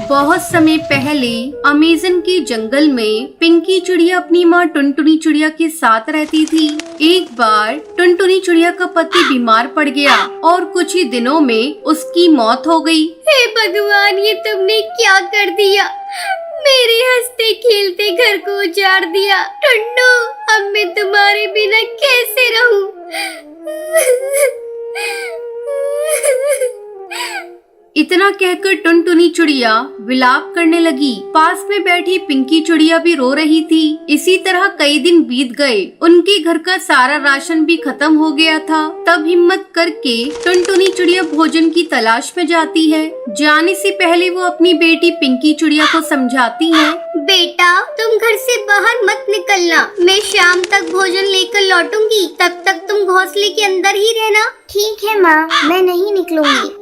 बहुत समय पहले अमेज़न के जंगल में पिंकी चिड़िया अपनी माँ टुनटुनी चिड़िया के साथ रहती थी। एक बार टुनटुनी चिड़िया का पति बीमार पड़ गया और कुछ ही दिनों में उसकी मौत हो गई। हे भगवान, ये तुमने क्या कर दिया? मेरे हंसते खेलते घर को उजाड़ दिया। टुन्नू, अब मैं तुम्हारे बिना कैसे रहूं? इतना कहकर टुनटुनी चिड़िया विलाप करने लगी। पास में बैठी पिंकी चिड़िया भी रो रही थी। इसी तरह कई दिन बीत गए। उनके घर का सारा राशन भी खत्म हो गया था। तब हिम्मत करके टुनटुनी चिड़िया भोजन की तलाश में जाती है। जाने से पहले वो अपनी बेटी पिंकी चिड़िया को समझाती है। बेटा, तुम घर से बाहर मत निकलना। मैं शाम तक भोजन लेकर लौटूंगी। तब तक तुम घोंसले के अंदर ही रहना। ठीक है माँ, मैं नहीं निकलूंगी।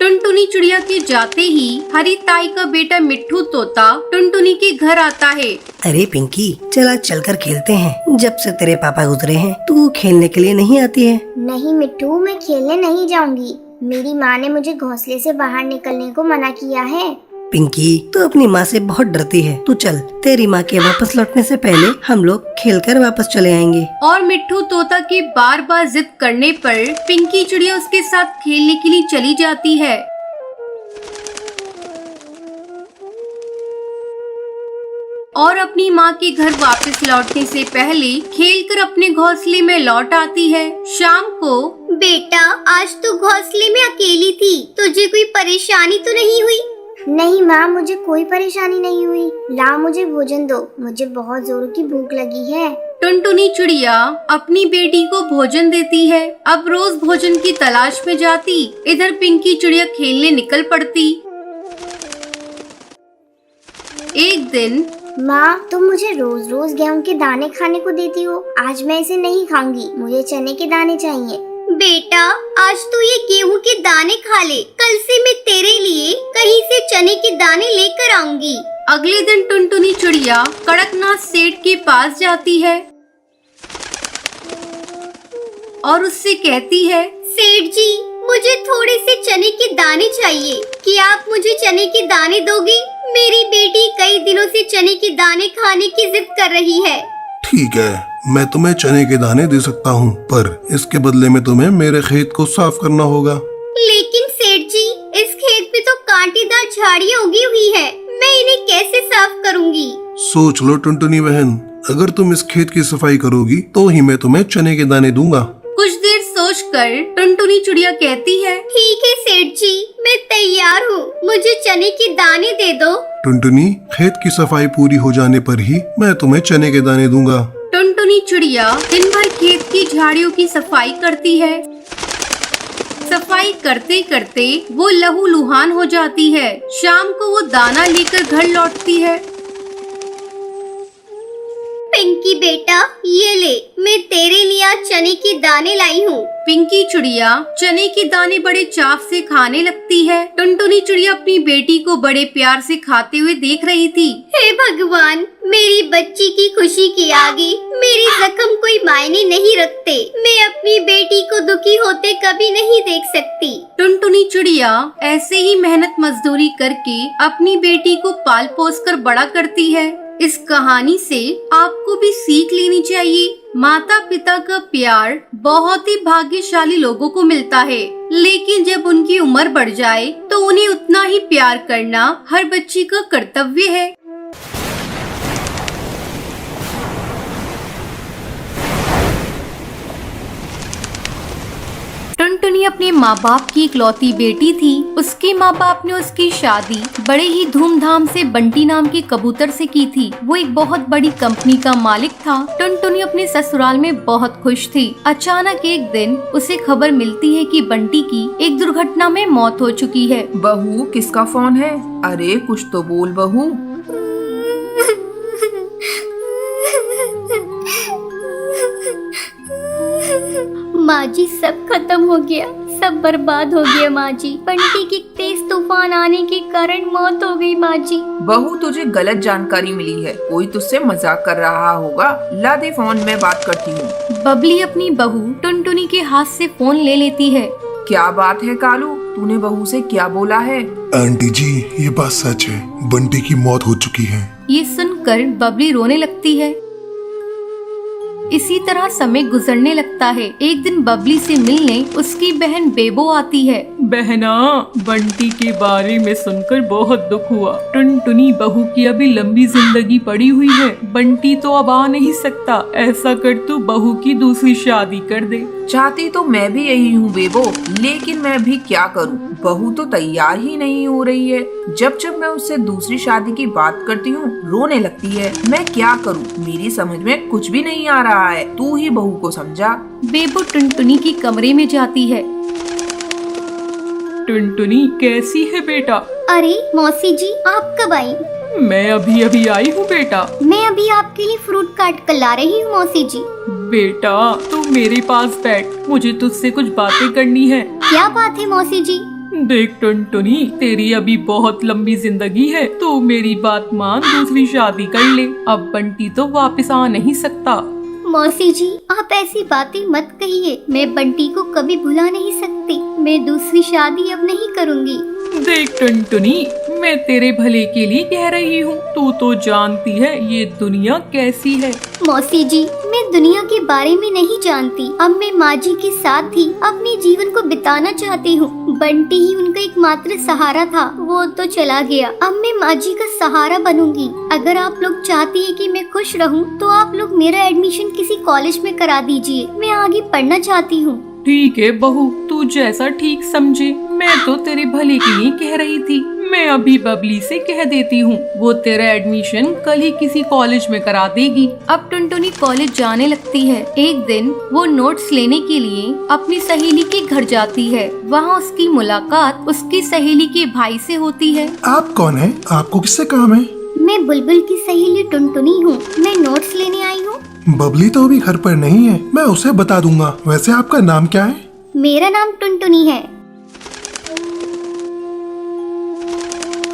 टुनटुनी चिड़िया के जाते ही हरी ताई का बेटा मिट्ठू तोता टुनटुनी के घर आता है। अरे पिंकी, चला चलकर खेलते हैं। जब से तेरे पापा गुजरे हैं तू खेलने के लिए नहीं आती है। नहीं मिट्ठू, मैं खेलने नहीं जाऊंगी। मेरी माँ ने मुझे घोंसले से बाहर निकलने को मना किया है। पिंकी, तू अपनी माँ से बहुत डरती है। तू चल, तेरी माँ के वापस लौटने से पहले हम लोग खेलकर वापस चले आएंगे। और मिट्ठू तोता के बार बार जिद करने पर पिंकी चिड़िया उसके साथ खेलने के लिए चली जाती है। और अपनी माँ के घर वापस लौटने से पहले खेलकर अपने घोंसले में लौट आती है। शाम को, बेटा, आज तू घोंसले में अकेली थी। तुझे कोई परेशानी तो नहीं हुई? नहीं माँ, मुझे कोई परेशानी नहीं हुई। लाओ, मुझे भोजन दो। मुझे बहुत जोरों की भूख लगी है। टुनटुनी चिड़िया अपनी बेटी को भोजन देती है। अब रोज भोजन की तलाश में जाती। इधर पिंकी चिड़िया खेलने निकल पड़ती। एक दिन, माँ, तुम मुझे रोज रोज गेहूं के दाने खाने को देती हो। आज मैं इसे नहीं खाऊंगी। मुझे चने के दाने चाहिए। बेटा, आज तू ये गेहूं के दाने खा ले। कल से मैं तेरे लिए कहीं से चने के दाने लेकर आऊंगी। अगले दिन टुनटुनी चिड़िया कड़कनाथ सेठ के पास जाती है और उससे कहती है, सेठ जी, मुझे थोड़े से चने के दाने चाहिए। क्या आप मुझे चने के दाने दोगे? मेरी बेटी कई दिनों से चने के दाने खाने की जिद कर रही है। ठीक है, मैं तुम्हें चने के दाने दे सकता हूँ, पर इसके बदले में तुम्हें मेरे खेत को साफ करना होगा। लेकिन सेठ जी, इस खेत में तो कांटेदार झाड़ियाँ उगी हुई है। मैं इन्हें कैसे साफ करूँगी? सोच लो टुनटुनी बहन, अगर तुम इस खेत की सफाई करोगी तो ही मैं तुम्हें चने के दाने दूंगा। कुछ देर सोचकर टुनटुनी चिड़िया कहती है, ठीक है सेठ जी, मैं तैयार हूँ। मुझे चने के दाने दे दो। टुनटुनी, खेत की सफाई पूरी हो जाने पर ही मैं तुम्हें चने के दाने दूंगा। टुनटुनी चिड़िया दिन भर खेत की झाड़ियों की सफाई करती है। सफाई करते करते वो लहूलुहान हो जाती है। शाम को वो दाना लेकर घर लौटती है। पिंकी बेटा, ये ले, मैं तेरे लिए आज चने के दाने लाई हूँ। पिंकी चिड़िया चने के दाने बड़े चाव से खाने लगती है। टुनटुनी चिड़िया अपनी बेटी को बड़े प्यार से खाते हुए देख रही थी। हे भगवान, मेरी बच्ची की खुशी के आगे मेरे जख्म कोई मायने नहीं रखते। मैं अपनी बेटी को दुखी होते कभी नहीं देख सकती। टुनटुनी चिड़िया ऐसे ही मेहनत मजदूरी करके अपनी बेटी को पाल पोस कर बड़ा करती है। इस कहानी से आपको भी सीख लेनी चाहिए। माता पिता का प्यार बहुत ही भाग्यशाली लोगों को मिलता है, लेकिन जब उनकी उम्र बढ़ जाए तो उन्हें उतना ही प्यार करना हर बच्ची का कर्तव्य है। टुनटुनी अपने माँ बाप की इकलौती बेटी थी। उसके माँ बाप ने उसकी शादी बड़े ही धूमधाम से बंटी नाम के कबूतर से की थी। वो एक बहुत बड़ी कंपनी का मालिक था। टुनटुनी अपने ससुराल में बहुत खुश थी। अचानक एक दिन उसे खबर मिलती है कि बंटी की एक दुर्घटना में मौत हो चुकी है। बहू, किसका फोन है? अरे कुछ तो बोल बहू। माँ जी, सब खत्म हो गया। सब बर्बाद हो गया माँ जी। बंटी की तेज तूफान आने के कारण मौत हो गई माँ जी। बहू तुझे गलत जानकारी मिली है, कोई तुझसे मजाक कर रहा होगा। ला दे फोन, मैं बात करती हूँ। बबली अपनी बहू टुनटुनी के हाथ से फोन ले लेती है। क्या बात है कालू, तूने बहू से क्या बोला है? आंटी जी ये बात सच है, बंटी की मौत हो चुकी है। ये सुनकर बबली रोने लगती है। इसी तरह समय गुजरने लगता है। एक दिन बबली से मिलने उसकी बहन बेबो आती है। बहना, बंटी के बारे में सुनकर बहुत दुख हुआ। टुनटुनी बहू की अभी लंबी जिंदगी पड़ी हुई है। बंटी तो अब आ नहीं सकता। ऐसा कर तू बहू की दूसरी शादी कर दे। चाहती तो मैं भी यही हूँ बेबो, लेकिन मैं भी क्या करूँ, बहू तो तैयार ही नहीं हो रही है। जब जब मैं उससे दूसरी शादी की बात करती हूँ रोने लगती है। मैं क्या करूँ, मेरी समझ में कुछ भी नहीं आ रहा है। तू ही बहू को समझा। बेबो टुनटुनी की कमरे में जाती है। टुनटुनी कैसी है बेटा? अरे मौसी जी, आप कब आई? मैं अभी अभी आई हूँ बेटा। मैं अभी आपके लिए फ्रूट काट कर ला रही हूँ मौसी जी। बेटा तू मेरे पास बैठ, मुझे तुझसे कुछ बातें करनी है। क्या बात है मौसी जी? देख टुनटुनी, तेरी अभी बहुत लंबी जिंदगी है, तो मेरी बात मान, दूसरी शादी कर ले। अब बंटी तो वापस आ नहीं सकता। मौसी जी, आप ऐसी बातें मत कहिए। मैं बंटी को कभी भुला नहीं सकती। मैं दूसरी शादी अब नहीं करूँगी। देख टुनटुनी, मैं तेरे भले के लिए कह रही हूँ। तू तो जानती है ये दुनिया कैसी है। मौसी जी, मैं दुनिया के बारे में नहीं जानती। अब मैं माँ जी के साथ ही अपने जीवन को बिताना चाहती हूँ। बंटी ही उनका एकमात्र सहारा था, वो तो चला गया। अब मैं माँ जी का सहारा बनूंगी। अगर आप लोग चाहती है कि मैं खुश रहूँ, तो आप लोग मेरा एडमिशन किसी कॉलेज में करा दीजिए। मैं आगे पढ़ना चाहती हूँ। ठीक है बहू, तू जैसा ठीक समझे। मैं तो तेरे भले के लिए कह रही थी। मैं अभी बबली से कह देती हूँ, वो तेरा एडमिशन कल ही किसी कॉलेज में करा देगी। अब टुनटुनी कॉलेज जाने लगती है। एक दिन वो नोट्स लेने के लिए अपनी सहेली के घर जाती है। वहाँ उसकी मुलाकात उसकी सहेली के भाई से होती है। आप कौन है? आपको किससे काम है? मैं बुलबुल की सहेली टुनटुनी हूँ। मैं नोट्स लेने आई हूँ। बबली तो अभी घर पर नहीं है, मैं उसे बता दूंगा। वैसे आपका नाम क्या है? मेरा नाम टुनटुनी है।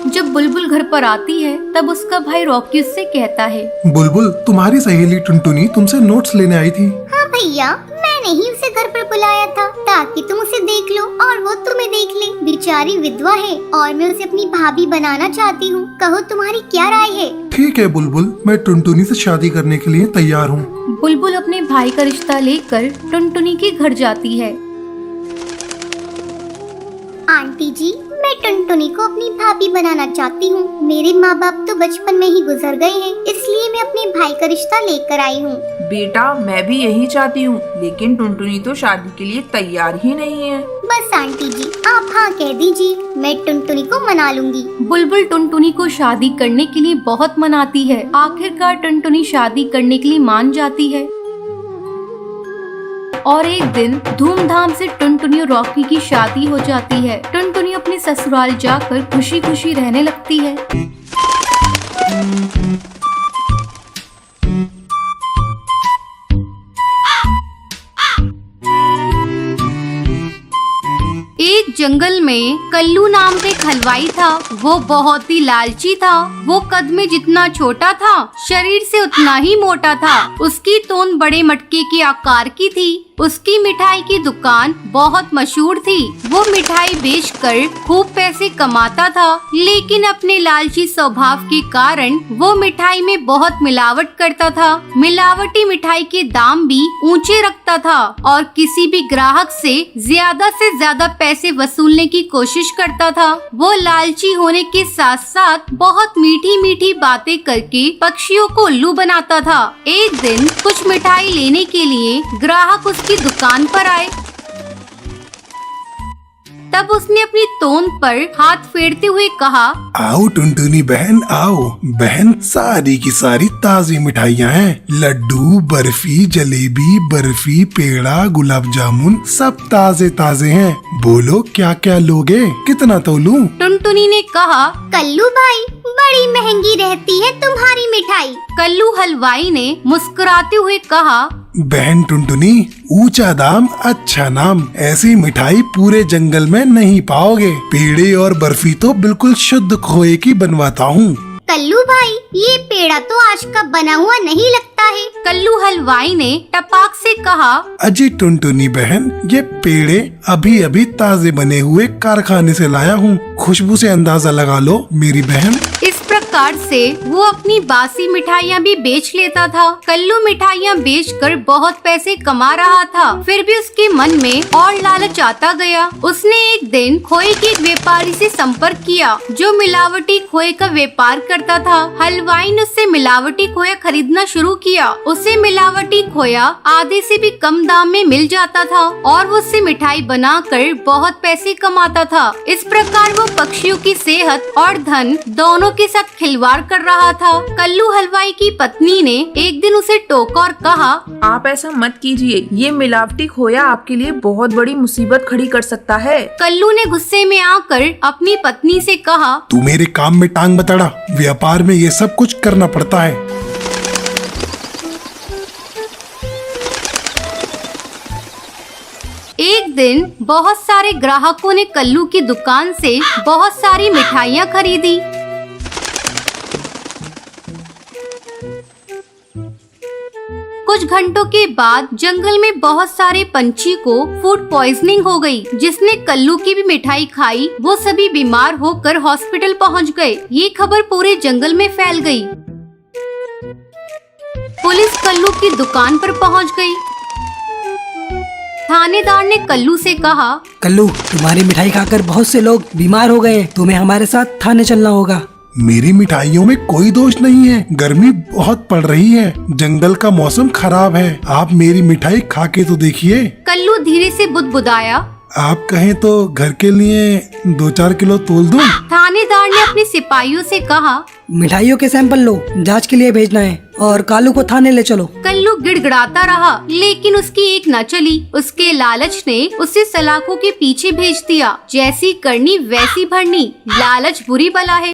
जब बुलबुल घर पर आती है तब उसका भाई रॉकी उससे कहता है, बुलबुल, तुम्हारी सहेली टुनटुनी तुमसे नोट्स लेने आई थी। हाँ भैया, मैंने ही उसे घर पर बुलाया था ताकि तुम उसे देख लो और वो तुम्हें देख ले। बेचारी विधवा है और मैं उसे अपनी भाभी बनाना चाहती हूँ। कहो तुम्हारी क्या राय है? ठीक है बुलबुल, मैं टुनटुनी से शादी करने के लिए तैयार हूँ। बुलबुल अपने भाई का रिश्ता लेकर टुनटुनी के घर जाती है। आंटी जी, मैं टुनटुनी को अपनी भाभी बनाना चाहती हूँ। मेरे माँ बाप तो बचपन में ही गुजर गए हैं, इसलिए मैं अपने भाई का रिश्ता लेकर आई हूँ। बेटा मैं भी यही चाहती हूँ, लेकिन टुनटुनी तो शादी के लिए तैयार ही नहीं है। बस आंटी जी, आप हाँ कह दीजिए, मैं टुनटुनी को मना लूंगी। बुलबुल टुनटुनी को शादी करने के लिए बहुत मनाती है। आखिरकार टुनटुनी शादी करने के लिए मान जाती है। और एक दिन धूमधाम से टुनटुनी और रॉकी की शादी हो जाती है। टुनटुनी अपने ससुराल जाकर खुशी खुशी रहने लगती है। एक जंगल में कल्लू नाम का एक हलवाई था। वो बहुत ही लालची था। वो कद में जितना छोटा था, शरीर से उतना ही मोटा था। उसकी तोंद बड़े मटके के आकार की थी। उसकी मिठाई की दुकान बहुत मशहूर थी। वो मिठाई बेचकर खूब पैसे कमाता था, लेकिन अपने लालची स्वभाव के कारण वो मिठाई में बहुत मिलावट करता था। मिलावटी मिठाई के दाम भी ऊंचे रखता था और किसी भी ग्राहक से ज्यादा पैसे वसूलने की कोशिश करता था। वो लालची होने के साथ साथ बहुत मीठी मीठी बातें करके पक्षियों को उल्लू बनाता था। एक दिन कुछ मिठाई लेने के लिए ग्राहक उसकी दुकान पर आए। तब उसने अपनी तोंद पर हाथ फेरते हुए कहा, आओ टुनटुनी बहन आओ। बहन, सारी की सारी ताजी मिठाइयाँ हैं। लड्डू, बर्फी, जलेबी, बर्फी, पेड़ा, गुलाब जामुन सब ताजे ताजे हैं। बोलो क्या क्या लोगे, कितना तोलूं? टुनटुनी ने कहा, कल्लू भाई, बड़ी महंगी रहती है तुम्हारी मिठाई। कल्लू हलवाई ने मुस्कुराते हुए कहा, बहन टुनटुनी, ऊंचा दाम अच्छा नाम, ऐसी मिठाई पूरे जंगल में नहीं पाओगे। पेड़े और बर्फी तो बिल्कुल शुद्ध खोए की बनवाता हूँ। कल्लू भाई, ये पेड़ा तो आज का बना हुआ नहीं लगता है। कल्लू हलवाई ने टपाक से कहा। अजी टुनटुनी बहन, ये पेड़े अभी अभी ताजे बने हुए कारखाने से लाया हूँ। खुशबू से अंदाजा लगा लो मेरी बहन। इस प्रकार से वो अपनी बासी मिठाइयाँ भी बेच लेता था। कल्लू मिठाइयाँ बेचकर बहुत पैसे कमा रहा था, फिर भी उसके मन में और लालच आता गया। उसने एक दिन खोए के एक व्यापारी से संपर्क किया जो मिलावटी खोए का व्यापार करता था। हलवाई ने उससे मिलावटी खोया खरीदना शुरू किया। उसे मिलावटी खोया आधे से भी कम दाम में मिल जाता था और वो उससे मिठाई बनाकर बहुत पैसे कमाता था। इस प्रकार वो पक्षियों की सेहत और धन दोनों के साथ खिलवाड़ कर रहा था। कल्लू हलवाई की पत्नी ने एक दिन उसे टोका और कहा, आप ऐसा मत कीजिए, ये मिलावटी खोया आपके लिए बहुत बड़ी मुसीबत खड़ी कर सकता है। कल्लू ने गुस्से में आकर अपनी पत्नी से कहा, तू मेरे काम में टांग बतड़ा, व्यापार में ये सब कुछ करना पड़ता है। एक दिन बहुत सारे ग्राहकों ने कल्लू की दुकान से बहुत सारी मिठाइयाँ खरीदी। कुछ घंटों के बाद जंगल में बहुत सारे पंछी को फूड पॉइजनिंग हो गई, जिसने कल्लू की भी मिठाई खाई। वो सभी बीमार होकर हॉस्पिटल पहुंच गए। ये खबर पूरे जंगल में फैल गई। पुलिस कल्लू की दुकान पर पहुंच गई। थानेदार ने कल्लू से कहा, कल्लू, तुम्हारी मिठाई खाकर बहुत से लोग बीमार हो गए, तुम्हें हमारे साथ थाने चलना होगा। मेरी मिठाइयों में कोई दोष नहीं है, गर्मी बहुत पड़ रही है, जंगल का मौसम खराब है, आप मेरी मिठाई खा के तो देखिए। कल्लू धीरे से बुदबुदाया। आप कहें तो घर के लिए 2-4 किलो तोल दूं? थानेदार ने अपने सिपाहियों से कहा, मिठाइयों के सैंपल लो, जांच के लिए भेजना है और कालू को थाने ले चलो। कल्लू गिड़गिड़ाता रहा, लेकिन उसकी एक न चली। उसके लालच ने उसे सलाखों के पीछे भेज दिया। जैसी करनी वैसी भरनी, लालच बुरी बला है।